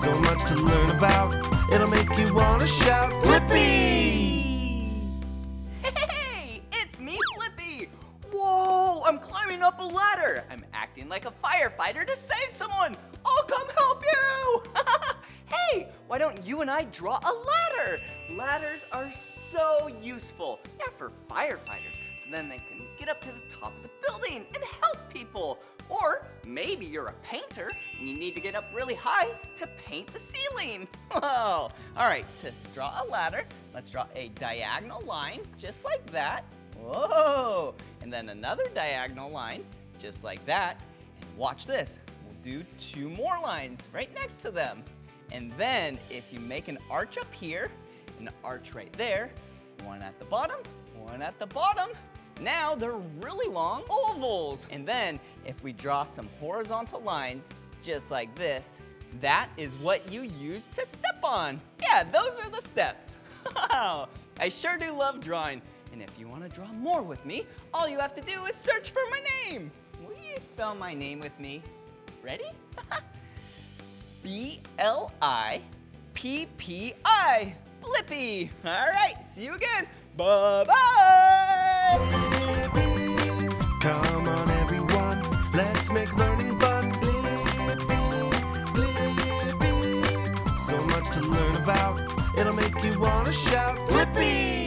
So much to learn about, it'll make you want to shout, Blippi! Hey, it's me, Blippi! Whoa, I'm climbing up a ladder. I'm acting like a firefighter to save someone. I'll come help you! Hey, why don't you and I draw a ladder? Ladders are so useful. Yeah, for firefighters. So then they can get up to the top of the building and help people. Or maybe you're a painter and you need to get up really high to paint the ceiling. Whoa. All right, to draw a ladder, let's draw a diagonal line just like that. Whoa. And then another diagonal line just like that. And watch this. We'll do 2 more lines right next to them. And then if you make an arch up here, an arch right there, one at the bottom, one at the bottom, now they're really long ovals. And then if we draw some horizontal lines just like this, that is what you use to step on. Yeah, those are the steps. Wow, I sure do love drawing. And if you want to draw more with me, all you have to do is search for my name. Will you spell my name with me? Ready? B-L-I-P-P-I. Blippi. All right, see you again. Bye-bye. Come on, everyone, let's make learning fun. Blippi. So much to learn about, it'll make you want to shout, Blippi!